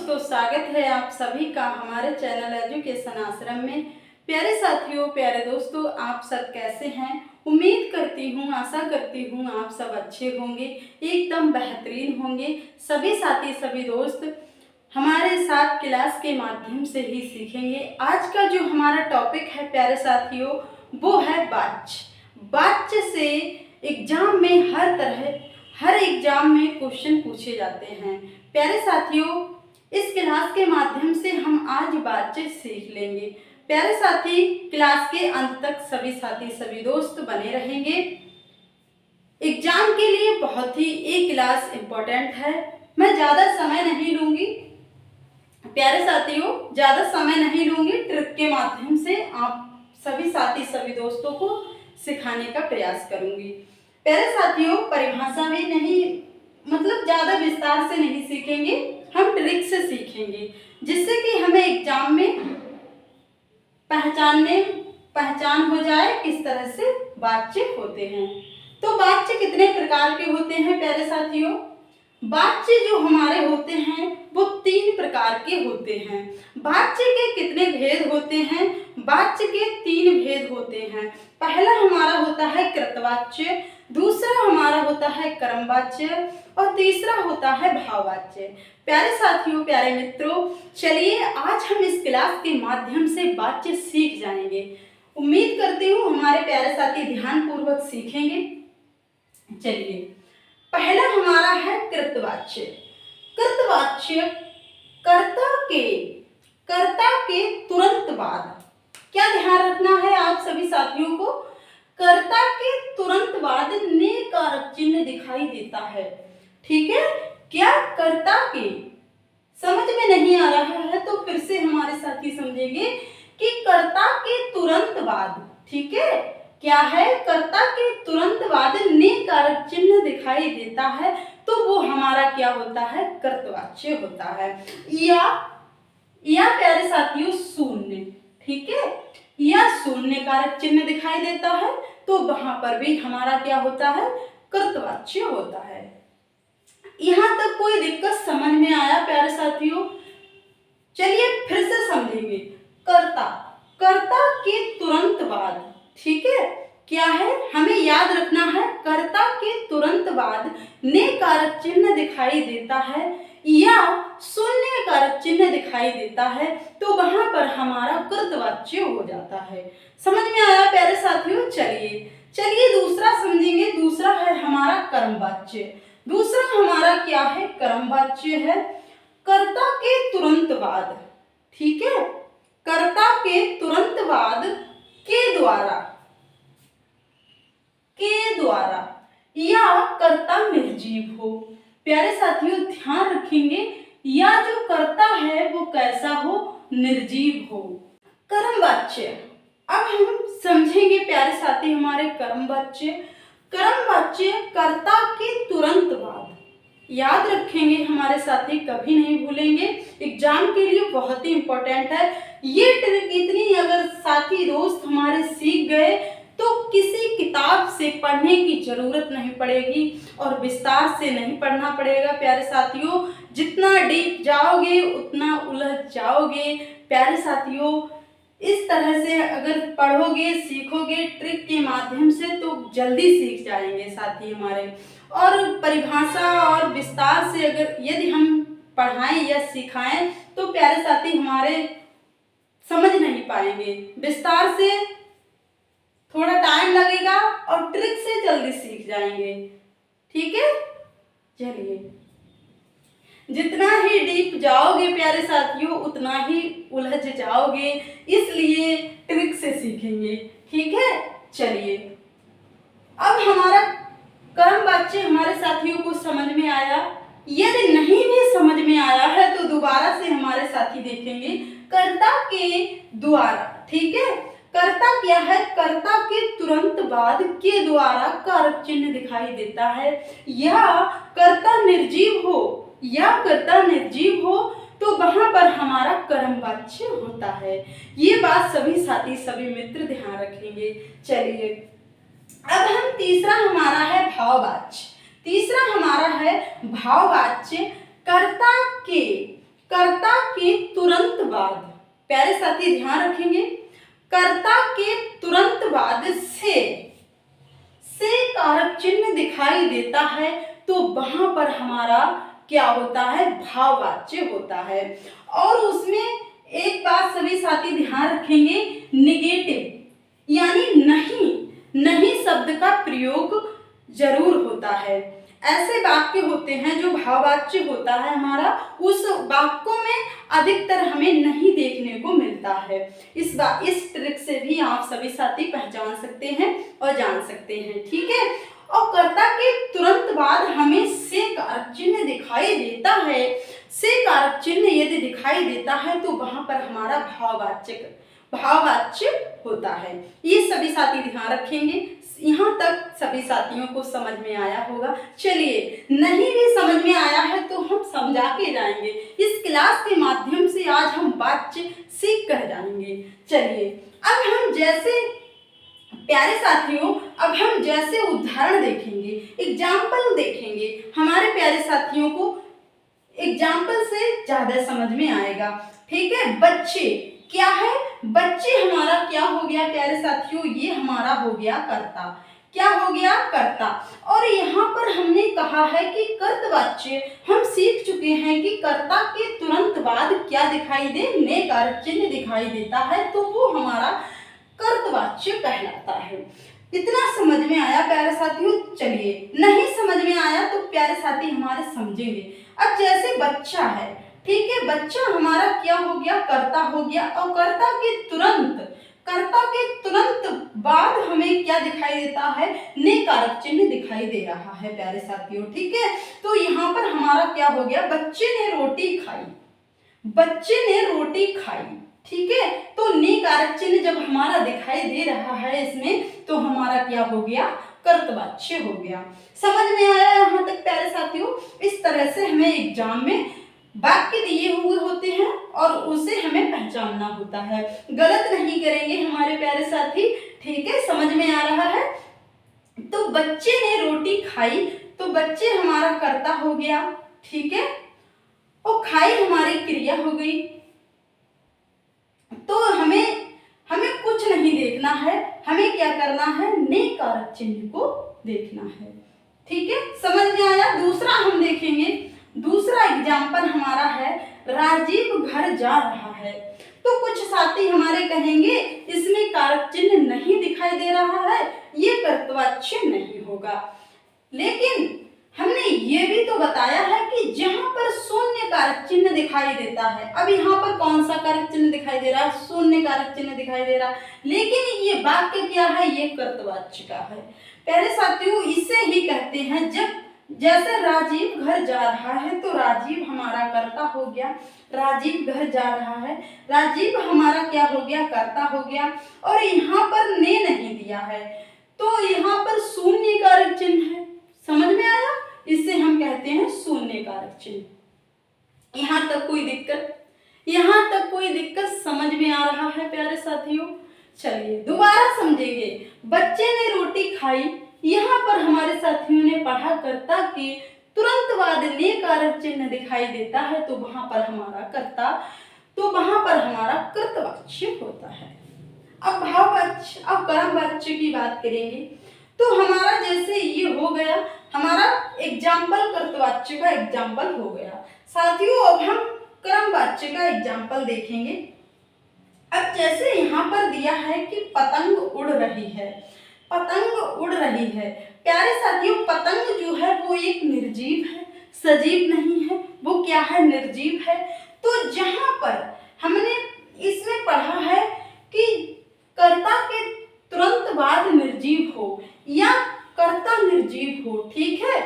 दोस्तों, स्वागत है आप सभी का हमारे चैनल एजुकेशन आश्रम में। प्यारे साथियों, प्यारे दोस्तों, आप सब कैसे हैं? उम्मीद करती हूँ, आशा करती हूँ आप सब अच्छे होंगे, एकदम बेहतरीन होंगे। सभी साथी, सभी दोस्त हमारे साथ क्लास के माध्यम से ही सीखेंगे। आज का जो हमारा टॉपिक है प्यारे साथियों, वो है वाच्य। वाच्य से एग्जाम में हर एग्जाम में क्वेश्चन पूछे जाते हैं। प्यारे साथियों, इस क्लास के माध्यम से हम आज वाच्य सीख लेंगे। प्यारे साथी, क्लास के अंत तक सभी साथी, सभी दोस्त बने रहेंगे। एग्जाम के लिए बहुत ही ये क्लास इम्पोर्टेंट है। मैं ज़्यादा समय नहीं लूँगी प्यारे साथियों, ज़्यादा समय नहीं लूँगी। ट्रिक के माध्यम से आप सभी साथी, सभी दोस्तों को सिखाने का प्रयास करूँगी। प्यारे साथियों, परिभाषा में नहीं, मतलब ज़्यादा विस्तार से नहीं सीखेंगे, हम ट्रिक से सीखेंगे, जिससे कि हमें एग्जाम में पहचान हो जाए किस तरह से वाच्य होते हैं। तो वाच्य कितने प्रकार के होते हैं प्यारे साथियों? वाच्य जो हमारे होते हैं वो 3 प्रकार के होते हैं। वाच्य के कितने भेद होते हैं? वाच्य के 3 भेद होते हैं। पहला हमारा होता है कृतवाच्य, दूसरा हमारा होता है कर्मवाच्य और तीसरा होता है भाववाच्य। प्यारे साथियों, प्यारे मित्रों, चलिए आज हम इस क्लास के माध्यम से वाच्य सीख जाएंगे। उम्मीद करती हूँ हमारे प्यारे साथी ध्यानपूर्वक सीखेंगे। चलिए, पहला हमारा है कृतवाच्य। कृतवाच्य कर्ता के तुरंत बाद। क्या ध्यान रखना है आप सभी साथियों को? कर्ता के तुरंत बाद ने कारक चिन्ह दिखाई देता है। ठीक है, क्या कर्ता के समझ में नहीं आ रहा है तो फिर से हमारे साथी समझेंगे कि कर्ता के तुरंत बाद, ठीक है, क्या है? कर्ता के तुरंत बाद ने कारक चिन्ह दिखाई देता है तो वो हमारा क्या होता है? कृतवाच्य होता है। या प्यारे साथियों शून्य, ठीक है, या शून्य कारक चिन्ह दिखाई देता है तो वहां पर भी हमारा क्या होता है? कृतवाच्य होता है। यहां तक कोई दिक्कत समझ में आया प्यारे साथियों? चलिए फिर से समझेंगे। कर्ता के तुरंत बाद, ठीक है, क्या है? हमें याद रखना है, कर्ता के तुरंत बाद ने कारक चिन्ह दिखाई देता है या शून्य कारक चिन्ह दिखाई देता है तो वहां पर हमारा कृतवाच्य हो जाता है। समझ में आया प्यारे साथियों? चलिए दूसरा समझेंगे। दूसरा है हमारा कर्मवाच्य। दूसरा हमारा क्या है? कर्मवाच्य है कर्ता के तुरंत बाद, ठीक है, कर्ता के तुरंत बाद के द्वारा या कर्ता निर्जीव हो। प्यारे साथियों ध्यान रखेंगे, या जो कर्ता है वो कैसा हो? निर्जीव हो। कर्मवाच्य, अब हम समझेंगे प्यारे साथी हमारे कर्मवाच्य। कर्मवाच्य कर्ता के तुरंत बाद, याद रखेंगे हमारे साथी, कभी नहीं भूलेंगे। एग्जाम के लिए बहुत ही इंपॉर्टेंट है ये ट्रिक। इतनी अगर साथी दोस्त हमारे सीख गए तो किसी किताब से पढ़ने की जरूरत नहीं पड़ेगी और विस्तार से नहीं पढ़ना पड़ेगा। प्यारे साथियों, जितना डीप जाओगे उतना उलझ जाओगे। प्यारे साथियों, इस तरह से अगर पढ़ोगे, सीखोगे ट्रिक के माध्यम से तो जल्दी सीख जाएंगे साथी हमारे। और परिभाषा और विस्तार से अगर यदि हम पढ़ाएं या सिखाएं तो प्यारे साथी हमारे समझ नहीं पाएंगे। विस्तार से थोड़ा टाइम लगेगा और ट्रिक से जल्दी सीख जाएंगे। ठीक है, चलिए, जितना ही डीप जाओगे प्यारे साथियों उतना ही उलझ जाओगे, इसलिए ट्रिक से सीखेंगे। ठीक है, चलिए, अब हमारा कर्मवाच्य हमारे साथियों को समझ में आया। यदि नहीं भी समझ में आया है तो दोबारा से हमारे साथी देखेंगे। कर्ता के द्वारा, ठीक है, कर्ता क्या है? कर्ता के तुरंत बाद के द्वारा कारक चिन्ह दिखाई देता है या कर्ता निर्जीव हो तो वहां पर हमारा कर्मवाच्य होता है। ये बात सभी साथी, सभी मित्र ध्यान रखेंगे। चलिए, अब हम तीसरा हमारा है भाववाच्य। तीसरा हमारा है भाववाच्य कर्ता कर्ता के तुरंत बाद, प्यारे साथी ध्यान रखेंगे, कर्ता के तुरंत बाद से कारक चिन्ह दिखाई देता है तो वहां पर हमारा क्या होता है, भाववाच्य होता है। और उसमें एक बात सभी साथी ध्यान रखेंगे, निगेटिव यानी नहीं शब्द का प्रयोग जरूर होता है। ऐसे वाक्य होते हैं जो भाववाच्य होता है हमारा, उस वाक्यों में अधिकतर हमें नहीं देखने को मिलता है। इस ट्रिक से भी आप सभी साथी पहचान सकते हैं और जान सकते हैं, ठीक है। और कर्ता के तुरंत बाद हमें से कारक चिन्ह दिखाई देता है, से कारक चिन्ह यदि दिखाई देता है तो वहां पर हमारा भाववाच्य होता है। ये सभी साथी ध्यान रखेंगे। यहाँ तक सभी साथियों को समझ में आया होगा। चलिए, नहीं भी समझ में आया है तो हम समझा के जाएंगे। इस क्लास के माध्यम से आज हम वाच्य सीख कर जाएंगे। चलिए, अब हम जैसे प्यारे साथियों, अब हम जैसे उदाहरण देखेंगे, एग्जाम्पल देखेंगे, हमारे प्यारे साथियों को एग्जाम्पल से ज्यादा समझ में आएगा, ठीक है। बच्चे क्या है, बच्चे हमारा क्या हो गया प्यारे साथियों, ये हमारा हो गया कर्ता। क्या हो गया, कर्ता। और यहाँ पर हमने कहा है कि कर्तवाच्य, हम सीख चुके हैं कि कर्ता के तुरंत बाद क्या दिखाई दे, ने कारक चिन्ह दिखाई देता है तो वो हमारा कर्तवाच्य कहलाता है। इतना समझ में आया प्यारे साथियों। चलिए, नहीं समझ में आया तो प्यारे साथी हमारे समझेंगे। अब जैसे बच्चा है, ठीक है, बच्चा हमारा क्या हो गया, कर्ता हो गया। और कर्ता के तुरंत बाद हमें क्या दिखाई देता है, ने कारक चिन्ह दिखाई दे रहा है प्यारे साथियों, ठीक है। तो यहाँ पर हमारा क्या हो गया, बच्चे ने रोटी खाई, बच्चे ने रोटी खाई, ठीक है। तो ने कारक चिन्ह जब हमारा दिखाई दे रहा है इसमें तो हमारा क्या हो गया, कर्तवाच्य हो गया। समझ में आया यहाँ तक प्यारे साथियों। इस तरह से हमें एग्जाम में वाक्य दिए हुए होते हैं और उसे हमें पहचानना होता है, गलत नहीं करेंगे हमारे प्यारे साथी, ठीक है। समझ में आ रहा है। तो बच्चे ने रोटी खाई, तो बच्चे हमारा कर्ता हो गया, ठीक है, और खाई हमारी क्रिया हो गई। तो हमें कुछ नहीं देखना है, हमें क्या करना है, ने कारक चिन्ह को देखना है, ठीक है। समझ में आया। दूसरा हम देखेंगे, दूसरा एग्जाम्पल हमारा है, राजीव घर जा रहा है। तो कुछ साथी हमारे कहेंगे इसमें कारक चिन्ह नहीं दिखाई दे रहा है, ये कर्तवाच्य नहीं होगा। लेकिन हमने ये भी तो बताया है कि जहां पर शून्य कारक चिन्ह दिखाई देता है, अब यहाँ पर कौन सा कारक चिन्ह दिखाई दे रहा है, शून्य कारक चिन्ह दिखाई दे रहा है, लेकिन ये वाक्य क्या है, ये कर्तवाच्य का है प्यारे साथियों। इसे ही कहते हैं, जब जैसे राजीव घर जा रहा है तो राजीव हमारा कर्ता हो गया, राजीव घर जा रहा है, राजीव हमारा क्या हो गया, कर्ता हो गया। और यहाँ पर ने नहीं दिया है तो यहाँ पर शून्य कारक चिन्ह है। समझ में आया, इसे हम कहते हैं शून्य कारक चिन्ह। यहाँ तक कोई दिक्कत, यहाँ तक कोई दिक्कत समझ में आ रहा है प्यारे साथियों। चलिए दोबारा समझेंगे। बच्चे ने रोटी खाई, यहाँ पर हमारे साथियों ने पढ़ा कर्ता के तुरंत बाद ने कारक चिन्ह दिखाई देता है तो वहां पर हमारा कर्ता, तो वहां पर हमारा कर्तवाच्य होता है। अब भाववाच्य, अब कर्मवाच्य की बात करेंगे तो हमारा जैसे ये हो गया, हमारा एग्जाम्पल कर्तवाच्य का एग्जाम्पल हो गया साथियों। अब हम कर्मवाच्य का एग्जाम्पल देखेंगे। अब जैसे यहाँ पर दिया है कि पतंग उड़ रही है, पतंग उड़ रही है प्यारे साथियों। पतंग जो है वो एक निर्जीव है, सजीव नहीं है, वो क्या है, निर्जीव है। तो जहां पर हमने इसमें पढ़ा है कि कर्ता के तुरंत बाद निर्जीव हो या कर्ता निर्जीव हो, ठीक है,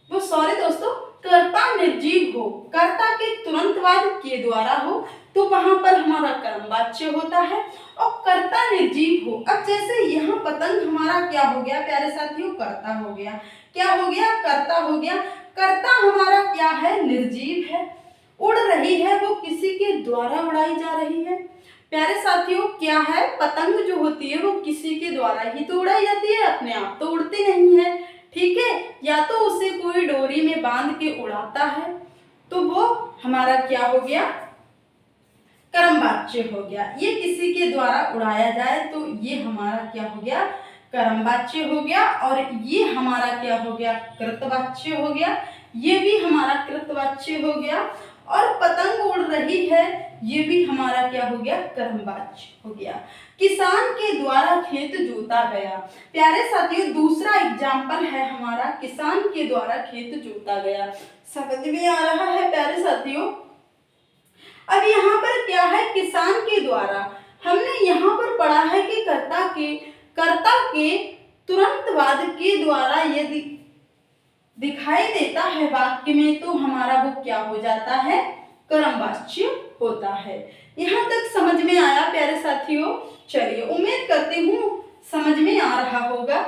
वो सॉरी दोस्तों, कर्ता निर्जीव हो, कर्ता के तुरंत बाद के द्वारा हो तो वहां पर हमारा कर्मवाच्य होता है। और कर्ता निर्जीव हो, अब जैसे यहाँ पतंग हमारा क्या हो गया प्यारे साथियों, कर्ता हो गया। क्या हो गया, कर्ता हो गया। कर्ता हमारा क्या है, निर्जीव है, उड़ रही है, वो किसी के द्वारा उड़ाई जा रही है प्यारे साथियों। क्या है, पतंग जो होती है वो किसी के द्वारा ही तो उड़ाई जाती है, अपने आप तो उड़ती नहीं है, ठीक है। या तो उसे कोई डोरी में बांध के उड़ाता है तो वो हमारा क्या हो गया, कर्म वाच्य हो गया। ये किसी के द्वारा उड़ाया जाए तो ये हमारा क्या हो गया, कर्म वाच्य हो गया। और ये हमारा क्या हो गया, कृतवाच्य हो गया। ये भी हमारा कृतवाच्य हो गया। और पतंग उड़ रही है, ये भी हमारा क्या हो गया, कर्मवाच्य हो गया। किसान के द्वारा खेत जोता गया। प्यारे साथियों, दूसरा एग्जाम्पल है हमारा, किसान के द्वारा खेत जोता गया। समझ में आ रहा है प्यारे साथियों। अब यहाँ पर क्या है, किसान के द्वारा। हमने यहाँ पर पढ़ा है कि कर्ता के तुरंत बाद के द्वारा यदि दिखाई देता है वाक्य में तो हमारा वो क्या हो जाता है, कर्मवाच्य होता है। यहाँ तक समझ में आया प्यारे साथियों। चलिए, उम्मीद करती हूँ समझ में आ रहा होगा।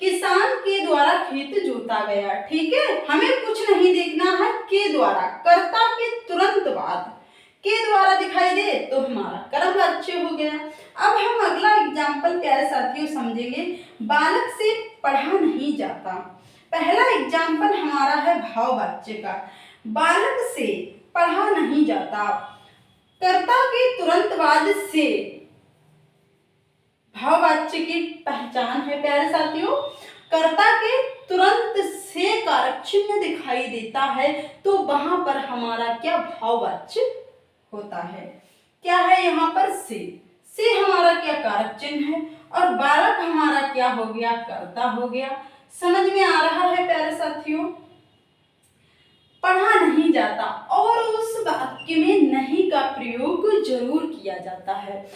किसान के द्वारा खेत जोता गया, ठीक है। हमें कुछ नहीं देखना है, के द्वारा, कर्ता के तुरंत बाद के द्वारा दिखाई दे तो हमारा कर्मवाच्य हो गया। अब हम अगला एग्जाम्पल प्यारे साथियों समझेंगे, बालक से पढ़ा नहीं जाता। पहला एग्जाम्पल हमारा है भाववाच्य का। बालक से पढ़ा नहीं जाता, कर्ता के तुरंत बाद से भाववाच्य की पहचान है प्यारे साथियों। कर्ता के तुरंत से कारक चिन्ह दिखाई देता है तो वहां पर हमारा क्या, भाववाच्य होता है। क्या है यहाँ पर, से हमारा क्या, कारक चिन्ह है। और बालक हमारा क्या हो गया, कर्ता हो गया। समझ में आ रहा है प्यारे साथियों। पढ़ा नहीं जाता और उस वाक्य में नहीं का प्रयोग जरूर किया जाता है।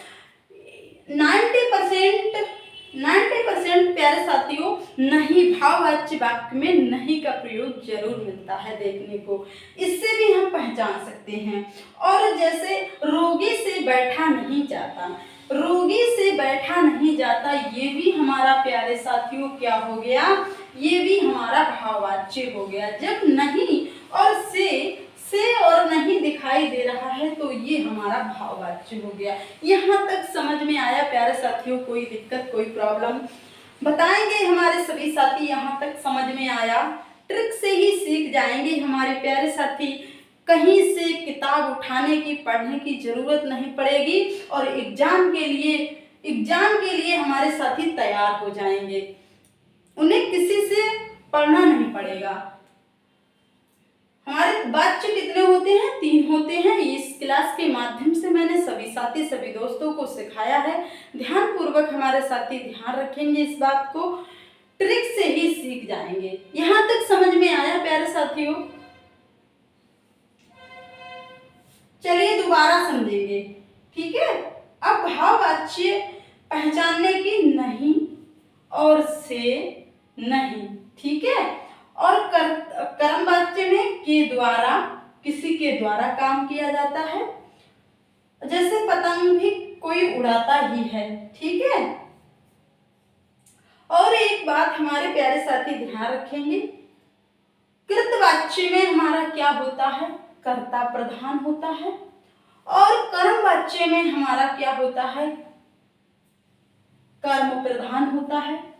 90% प्यारे साथियों नहीं, भाववाच्य वाक्य में नहीं का प्रयोग जरूर मिलता है देखने को। इससे भी हम पहचान सकते हैं। और जैसे रोगी से बैठा नहीं जाता, रोगी से बैठा नहीं जाता, ये भी हमारा प्यारे साथियों क्या हो गया, ये भी हमारा भाववाच्य हो गया। जब नहीं और से और नहीं दिखाई दे रहा है तो ये हमारा भाववाच्य हो गया। यहाँ तक समझ में आया प्यारे साथियों, कोई दिक्कत, कोई प्रॉब्लम बताएंगे हमारे सभी साथी। यहाँ तक समझ में आया, ट्रिक से ही सीख जाएंगे हमारे प्यारे साथी। कहीं से किताब उठाने की, पढ़ने की जरूरत नहीं पड़ेगी और एग्जाम के लिए हमारे साथी तैयार हो जाएंगे। उन्हें किसी से पढ़ना नहीं पड़ेगा। हमारे वाच्य कितने होते हैं, 3 होते हैं। इस क्लास के माध्यम से मैंने सभी साथी, सभी दोस्तों को सिखाया है। ध्यान पूर्वक हमारे साथी ध्यान रखेंगे इस बात को, ट्रिक से ही सीख जाएंगे। यहाँ तक समझ में आया प्यारे साथियों। चलिए दोबारा समझेंगे, ठीक है। अब भाववाच्य पहचानने की, नहीं और से नहीं, ठीक है। और कर्मवाच्य में के द्वारा, किसी के द्वारा काम किया जाता है। जैसे पतंग भी कोई उड़ाता ही है, ठीक है। और एक बात हमारे प्यारे साथी ध्यान रखेंगे, कृतवाच्य में हमारा क्या होता है, कर्ता प्रधान होता है। और कर्मवाच्य में हमारा क्या होता है, कर्म प्रधान होता है।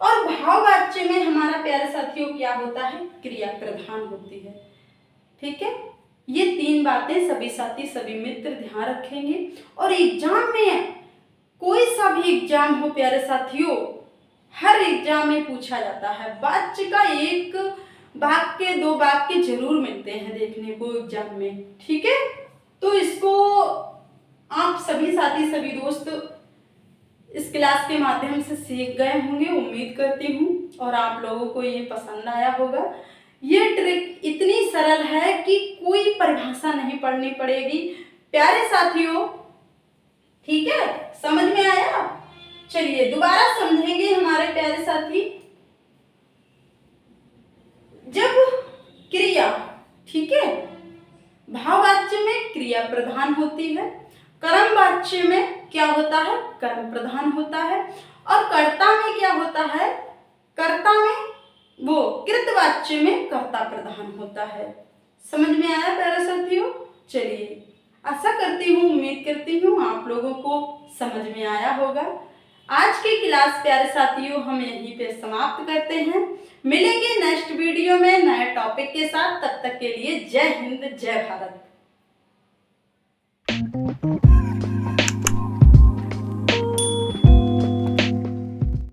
और भाववाच्य में हमारा प्यारे साथियों क्या होता है, क्रिया प्रधान होती है, ठीक है। ये 3 बातें सभी साथी, सभी मित्र ध्यान रखेंगे। और एग्जाम में, कोई सा भी एग्जाम हो प्यारे साथियों, हर एग्जाम में पूछा जाता है वाच्य का 1 वाक्य, 2 वाक्य जरूर मिलते हैं देखने को एग्जाम में, ठीक है। तो इसको आप सभी साथी, सभी दोस्त इस क्लास के माध्यम से सीख गए होंगे, उम्मीद करती हूँ। और आप लोगों को ये पसंद आया होगा। ये ट्रिक इतनी सरल है कि कोई परिभाषा नहीं पढ़नी पड़ेगी प्यारे साथियों, ठीक है। समझ में आया। चलिए दोबारा समझेंगे हमारे प्यारे साथी। जब क्रिया, ठीक है, भाववाच्य में क्रिया प्रधान होती है, कर्मवाच्य में क्या होता है, कर्म प्रधान होता है। और कर्ता में क्या होता है, कर्ता में वो कृतवाच्य में कर्ता प्रधान होता है। समझ में आया प्यारे साथियों। चलिए, आशा करती हूँ, उम्मीद करती हूँ आप लोगों को समझ में आया होगा। आज की क्लास प्यारे साथियों हम यहीं पे समाप्त करते हैं। मिलेंगे नेक्स्ट वीडियो में नए टॉपिक के साथ। तब तक के लिए जय हिंद जय भारत।